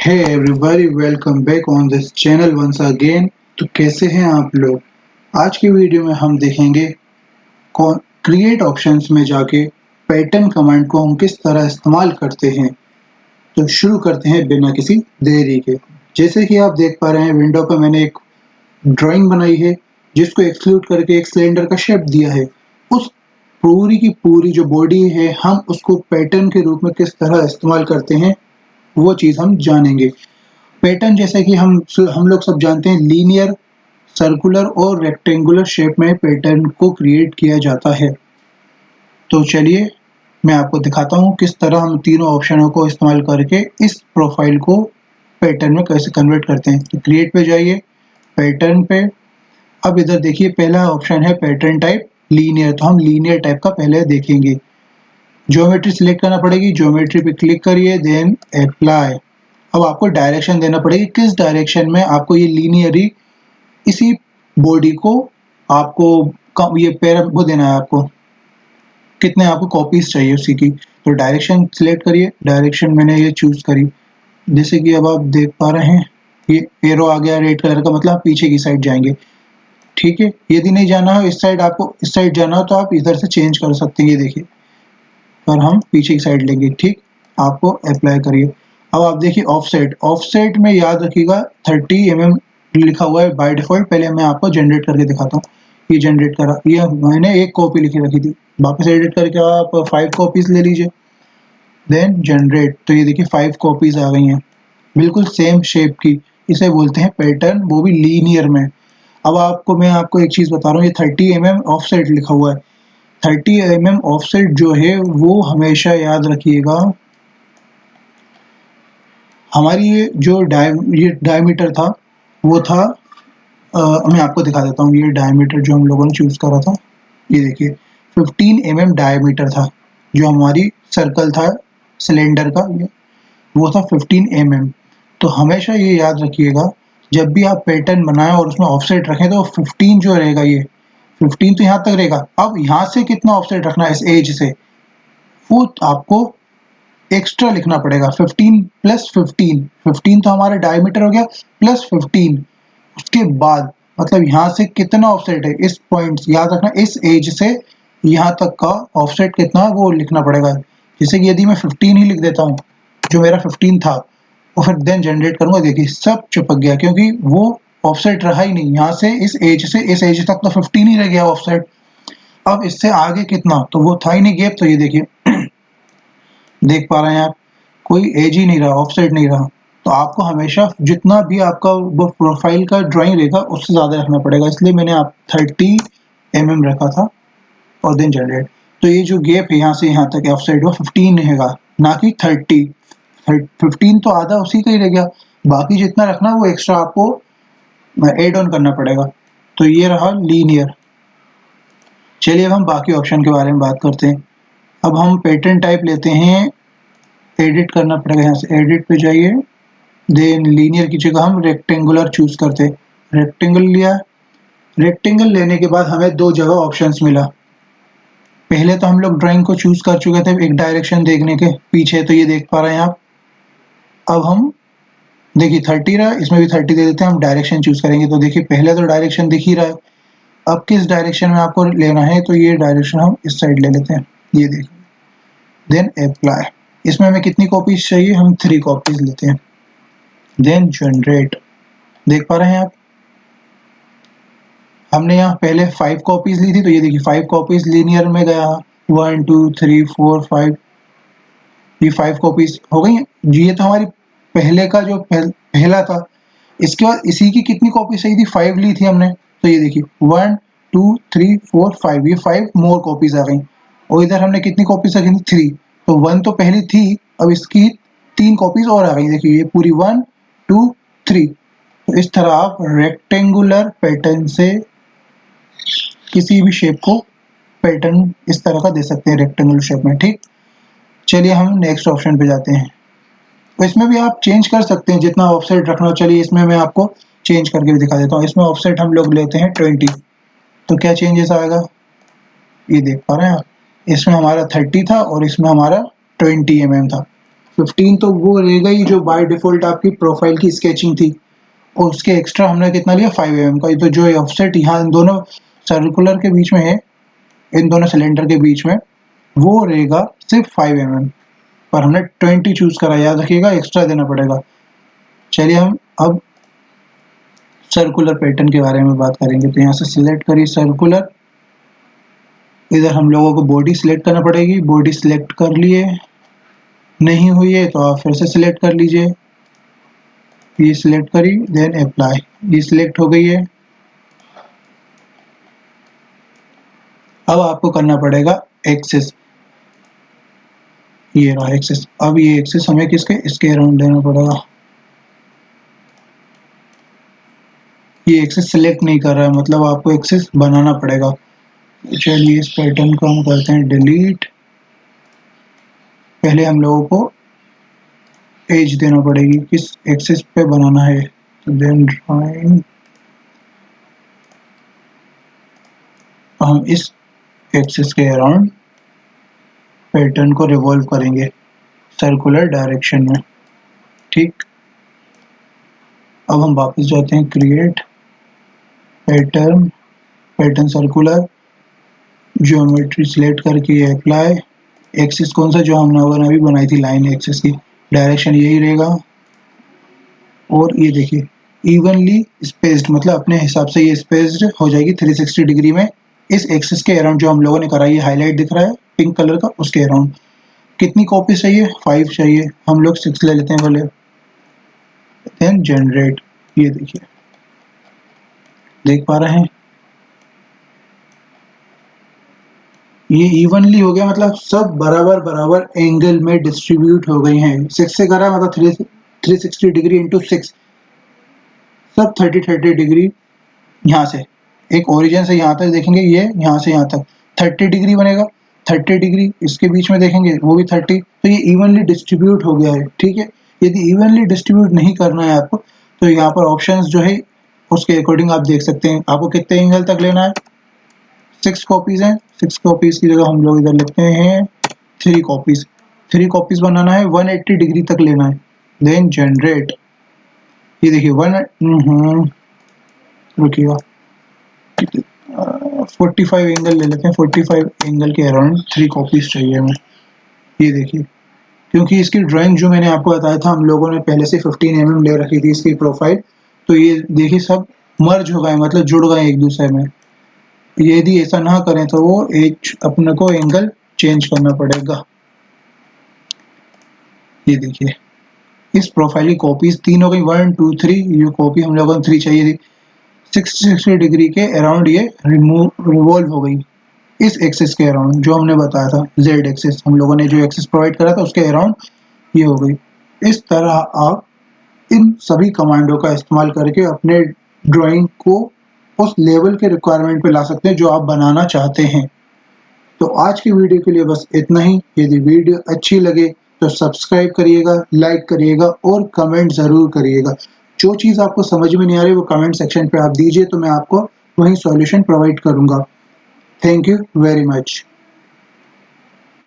Hey everybody, welcome back on this channel once again। तो कैसे हैं आप लोग। आज की वीडियो में हम देखेंगे क्रिएट ऑप्शंस में जाके पैटर्न कमांड को हम किस तरह इस्तेमाल करते हैं। तो शुरू करते हैं बिना किसी देरी के। जैसे कि आप देख पा रहे हैं विंडो पर मैंने एक ड्राइंग बनाई है जिसको एक्सक्लूड करके एक सिलेंडर का शेप दिया है। उस पूरी की पूरी जो बॉडी है हम उसको पैटर्न के रूप में किस तरह इस्तेमाल करते हैं वो चीज़ हम जानेंगे। पैटर्न जैसे कि हम लोग सब जानते हैं लीनियर, सर्कुलर और रेक्टेंगुलर शेप में पैटर्न को क्रिएट किया जाता है। तो चलिए मैं आपको दिखाता हूँ किस तरह हम तीनों ऑप्शनों को इस्तेमाल करके इस प्रोफाइल को पैटर्न में कैसे कन्वर्ट करते हैं। तो क्रिएट पे जाइए, पैटर्न पे। अब इधर देखिए पहला ऑप्शन है पैटर्न टाइप लीनियर, तो हम लीनियर टाइप का पहले देखेंगे। ज्योमेट्री सिलेक्ट करना पड़ेगी, ज्योमेट्री पे क्लिक करिए, देन अप्लाई। अब आपको डायरेक्शन देना पड़ेगी, किस डायरेक्शन में आपको ये लीनियरी इसी बॉडी को आपको ये पैर वो देना है, आपको कितने आपको कॉपीज चाहिए उसी की। तो डायरेक्शन सिलेक्ट करिए, डायरेक्शन मैंने ये चूज करी। जैसे कि अब आप देख पा रहे हैं ये एरो आ गया रेड कलर का, मतलब आप पीछे की साइड जाएंगे। ठीक है, यदि नहीं जाना हो इस साइड, आपको इस साइड जाना हो तो आप इधर से चेंज कर सकते हैं। ये देखिए, पर हम पीछे की साइड लेंगे। ठीक, आपको अप्लाई करिए। अब आप देखिए ऑफसेट में याद रखिएगा 30 mm लिखा हुआ है बाय डिफॉल्ट। पहले मैं आपको जनरेट करके दिखाता हूँ। ये जनरेट करा, ये मैंने एक कॉपी लिखी रखी थी, वापस एडिट करके आप 5 कॉपीज ले लीजिए, देन जनरेट। तो ये देखिए 5 कॉपीज आ गई हैं बिल्कुल सेम शेप की। इसे बोलते हैं पैटर्न, वो भी लीनियर में। अब मैं आपको एक चीज बता रहा हूँ, ये 30 mm ऑफसेट लिखा हुआ है। 30 mm ऑफसेट जो है वो हमेशा याद रखिएगा, हमारी ये जो डायमीटर था वो था मैं आपको दिखा देता हूँ। ये डायमीटर जो हम लोगों ने चूज करा था, ये देखिए 15 mm डायमीटर था। जो हमारी सर्कल था सिलेंडर का, ये वो था 15 mm। तो हमेशा ये याद रखिएगा जब भी आप पैटर्न बनाएं और उसमें ऑफसेट रखें तो 15 जो रहेगा, ये 15 तो यहाँ तक रहेगा। अब यहाँ से कितना ऑफसेट रखना है इस एज से, वो आपको एक्स्ट्रा लिखना पड़ेगा। 15 प्लस 15, 15 तो हमारा डायमीटर हो गया, प्लस 15 उसके बाद मतलब यहाँ से कितना ऑफसेट है, इस पॉइंट याद रखना, इस एज से यहाँ तक का ऑफसेट कितना है वो लिखना पड़ेगा। जैसे कि यदि मैं 15 ही लिख देता हूँ, जो मेरा 15 था, और फिर देन जनरेट करूंगा, देखिए सब चिपक गया क्योंकि वो ऑफसेट रहा ही नहीं। यहाँ से इस एज तक तो 15 ही रह गया ऑफसेट। अब इससे आगे कितना, तो वो था ही नहीं गैप। तो ये देखिए देख पा रहे हैं आप, कोई एज ही नहीं रहा, ऑफसेट नहीं रहा। तो आपको हमेशा जितना भी आपका वो प्रोफाइल का ड्राइंग रहेगा उससे ज़्यादा रखना पड़ेगा, इसलिए मैंने आप 30 mm रखा था और देन जनरेट। तो ये जो गैप है यहाँ से यहाँ तक ऑफसेट वो 15 रहेगा, ना कि 30। 15 तो आधा उसी का ही रह गया, बाकी जितना रखना वो एक्स्ट्रा आपको एड ऑन करना पड़ेगा। तो ये रहा लीनियर। चलिए अब हम बाकी ऑप्शन के बारे में बात करते हैं। अब हम पैटर्न टाइप लेते हैं, एडिट करना पड़ेगा, यहाँ से एडिट पे जाइए, देन लीनियर की जगह हम रेक्टेंगुलर चूज करते हैं। रेक्टेंगल लिया, रेक्टेंगल लेने के बाद हमें दो जगह ऑप्शंस मिला। पहले तो हम लोग ड्राइंग को चूज कर चुके थे एक डायरेक्शन देखने के पीछे, तो ये देख पा रहे हैं आप। अब हम देखिए 30 रहा, इसमें भी 30 दे देते हैं, हम डायरेक्शन चूज करेंगे। तो देखिए पहले तो डायरेक्शन दिख ही रहा है, अब किस डायरेक्शन में आपको लेना है, तो ये डायरेक्शन हम इस साइड ले लेते हैं। ये देखिए, देन अप्लाई। इसमें हमें कितनी कॉपीज चाहिए, हम 3 कॉपीज लेते हैं, देन जनरेट। देख पा रहे हैं आप, हमने यहाँ पहले 5 कॉपीज ली थी, तो ये देखिए 5 कॉपीज लीनियर में गया, 1 2 3 4 5, ये 5 कॉपीज हो गई। ये तो हमारी पहले का जो पहला था। इसके बाद इसी की कितनी कॉपी चाहिए थी, 5 ली थी हमने, तो ये देखिए 1 2 3 4 5, ये 5 मोर कॉपीज आ गई। और इधर हमने कितनी कॉपीज रखी थी, 3। तो 1 तो पहली थी, अब इसकी 3 कॉपीज और आ गई। देखिए ये पूरी 1 2 3। तो इस तरह आप रेक्टेंगुलर पैटर्न से किसी भी शेप को पैटर्न इस तरह का दे सकते हैं रेक्टेंगुलर शेप में। ठीक, चलिए हम नेक्स्ट ऑप्शन पे जाते हैं। तो इसमें भी आप चेंज कर सकते हैं जितना ऑफसेट रखना हो। चलिए इसमें मैं आपको चेंज करके भी दिखा देता हूँ। इसमें ऑफसेट हम लोग लेते हैं 20, तो क्या चेंजेस आएगा, ये देख पा रहे हैं आप। इसमें हमारा 30 था और इसमें हमारा 20 mm था। 15 तो वो रहेगा ही जो बाय डिफॉल्ट आपकी प्रोफाइल की स्केचिंग थी, और उसके एक्स्ट्रा हमने कितना लिया 5 mm का। तो जो ऑफसेट यहाँ इन दोनों सर्कुलर के बीच में है, इन दोनों सिलेंडर के बीच में, वो रहेगा सिर्फ 5 mm, पर हमने 20 चूज करा, याद रखिएगा एक्स्ट्रा देना पड़ेगा। चलिए हम अब सर्कुलर पैटर्न के बारे में बात करेंगे। तो यहाँ से सिलेक्ट करिए सर्कुलर, इधर हम लोगों को बॉडी सिलेक्ट करना पड़ेगी, बॉडी सिलेक्ट कर लिए, नहीं हुई है तो आप फिर से सिलेक्ट कर लीजिए, ये सिलेक्ट करी, देन अप्लाई, ये सिलेक्ट हो गई है। अब आपको करना पड़ेगा एक्सेस, ये रहा एक्सेस। अब ये एक्सेस हमें किसके, इसके अराउंड लेना पड़ेगा। ये एक्सेस सिलेक्ट नहीं कर रहा है, मतलब आपको एक्सेस बनाना पड़ेगा। चलिए इस पैटर्न को हम करते हैं डिलीट। पहले हम लोगों को एज देना पड़ेगी, किस एक्सेस पे बनाना है। तो देन ड्राइंग, हम इस एक्सेस के अराउंड पैटर्न को रिवॉल्व करेंगे सर्कुलर डायरेक्शन में, ठीक। अब हम वापस जाते हैं create pattern, pattern circular, geometry select करके अप्लाई, एक्सिस कौन सा, जो हमने अभी बनाई थी लाइन एक्सिस की, डायरेक्शन यही रहेगा। और ये देखिए इवनली स्पेस्ड, मतलब अपने हिसाब से ये स्पेस्ड हो जाएगी 360 डिग्री में इस एक्सिस के अराउंड जो हम लोगों ने करा। ये हाईलाइट दिख रहा है पिंक कलर का, उसके अराउंड। कितनी कॉपीज चाहिए, 5 चाहिए, हम लोग 6 ले लेते हैं पहले। देन जनरेट, ये देखिए देख पा रहे हैं, ये इवनली हो गया, मतलब सब बराबर बराबर एंगल में डिस्ट्रीब्यूट हो गई हैं। 6 से करा मतलब 360 डिग्री इंटू 6, सब 30 डिग्री। यहाँ से एक ओरिजिन से यहाँ तक देखेंगे, ये यहाँ से यहाँ तक 30 डिग्री बनेगा, 30 डिग्री इसके बीच में देखेंगे वो भी 30। तो ये इवनली डिस्ट्रीब्यूट हो गया है, ठीक है। यदि इवनली डिस्ट्रीब्यूट नहीं करना है आपको, तो यहाँ पर ऑप्शंस जो है उसके अकॉर्डिंग आप देख सकते हैं आपको कितने एंगल तक लेना है। 6 कॉपीज हैं, 6 कॉपीज की जगह हम लोग इधर लिखते हैं 3 कॉपीज। 3 कॉपीज बनाना है, 180 डिग्री तक लेना है। देन जनरेट, ये देखिए रुकिएगा 45 एंगल ले लेते हैं, 45 एंगल के अराउंड 3 कॉपीज चाहिए हमें। ये देखिए, क्योंकि इसकी ड्राइंग जो मैंने आपको बताया था, हम लोगों ने पहले से 15 mm ले रखी थी इसकी प्रोफाइल, तो ये देखिए सब मर्ज हो गए, मतलब जुड़ गए एक दूसरे में। यदि ऐसा ना करें तो वो एक अपने को एंगल चेंज करना पड़ेगा। ये देखिए इस प्रोफाइल की कॉपीज 3 हो गई, 1 2 3। ये कॉपी हम लोगों को 3 चाहिए थी, 60 डिग्री के अराउंड ये रिवॉल्व हो गई इस एक्सिस के अराउंड जो हमने बताया था, जेड एक्सिस हम लोगों ने जो एक्सिस प्रोवाइड करा था उसके अराउंड ये हो गई। इस तरह आप इन सभी कमांडों का इस्तेमाल करके अपने ड्राइंग को उस लेवल के रिक्वायरमेंट पे ला सकते हैं जो आप बनाना चाहते हैं। तो आज की वीडियो के लिए बस इतना ही। यदि वीडियो अच्छी लगे तो सब्सक्राइब करिएगा, लाइक करिएगा और कमेंट ज़रूर करिएगा। जो चीज़ आपको समझ में नहीं आ रही वो कमेंट सेक्शन पे आप दीजिए, तो मैं आपको वही सॉल्यूशन प्रोवाइड करूँगा। Thank you very much.